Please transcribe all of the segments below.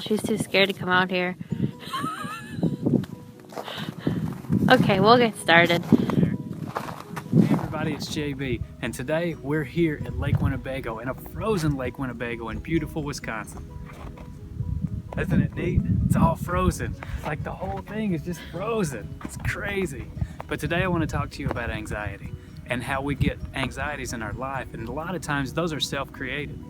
She's too scared to come out here. Okay, we'll get started. Hey everybody, it's JB, and today we're here at Lake Winnebago, in a frozen Lake Winnebago in beautiful Wisconsin. Isn't it neat? It's all frozen. It's like the whole thing is just frozen. It's crazy. But today I want to talk to you about anxiety and how we get anxieties in our life, and a lot of times those are self-created.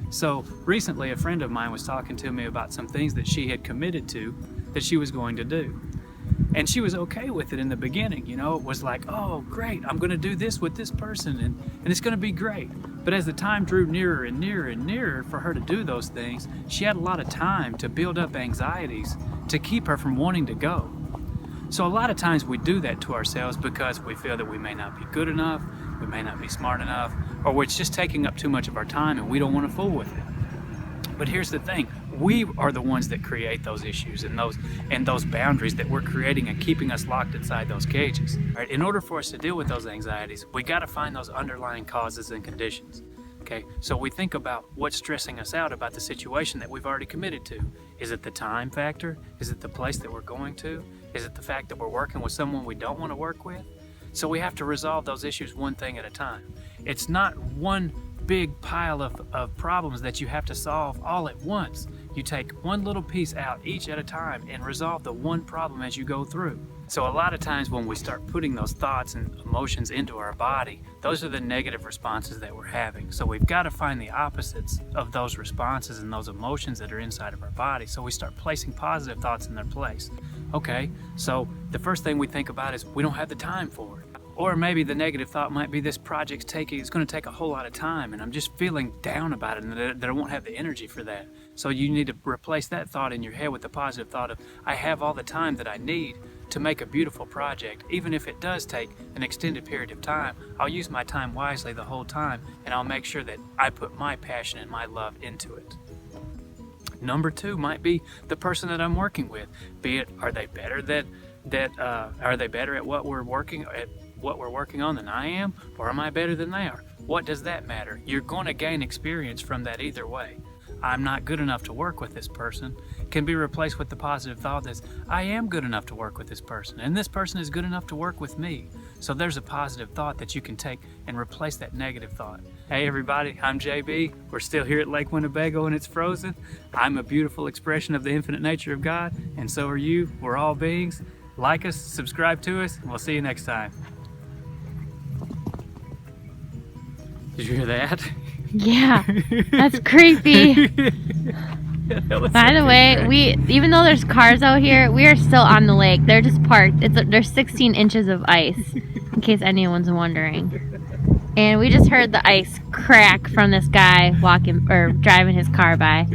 So recently a friend of mine was talking to me about some things that she had committed to that she was going to do. And she was okay with it in the beginning, you know. It was like, oh great, I'm going to do this with this person and it's going to be great. But as the time drew nearer and nearer and nearer for her to do those things, she had a lot of time to build up anxieties to keep her from wanting to go. So a lot of times we do that to ourselves because we feel that we may not be good enough, we may not be smart enough, or it's just taking up too much of our time and we don't want to fool with it. But here's the thing, we are the ones that create those issues and those boundaries that we're creating and keeping us locked inside those cages. Right? In order for us to deal with those anxieties, we got to find those underlying causes and conditions. Okay, so we think about what's stressing us out about the situation that we've already committed to. Is it the time factor? Is it the place that we're going to? Is it the fact that we're working with someone we don't want to work with? So we have to resolve those issues one thing at a time. It's not one big pile of problems that you have to solve all at once. You take one little piece out each at a time and resolve the one problem as you go through. So a lot of times when we start putting those thoughts and emotions into our body, those are the negative responses that we're having. So we've got to find the opposites of those responses and those emotions that are inside of our body. So we start placing positive thoughts in their place. Okay, so the first thing we think about is we don't have the time for it. Or maybe the negative thought might be this project's it's going to take a whole lot of time and I'm just feeling down about it and that I won't have the energy for that. So you need to replace that thought in your head with the positive thought of, I have all the time that I need to make a beautiful project. Even if it does take an extended period of time, I'll use my time wisely the whole time and I'll make sure that I put my passion and my love into it. Number two might be the person that I'm working with. Be it, are they better are they better at what we're working on than I am, or am I better than they are? What does that matter? You're going to gain experience from that either way. I'm not good enough to work with this person can be replaced with the positive thought that I am good enough to work with this person, and this person is good enough to work with me. So there's a positive thought that you can take and replace that negative thought. Hey everybody, I'm JB. We're still here at Lake Winnebago and it's frozen. I'm a beautiful expression of the infinite nature of God, and so are you. We're all beings. Like us, subscribe to us, and we'll see you next time. Did you hear that? Yeah, that's creepy. By the way, even though there's cars out here, we are still on the lake. They're just parked. There's 16 inches of ice, in case anyone's wondering. And we just heard the ice crack from this guy driving his car by.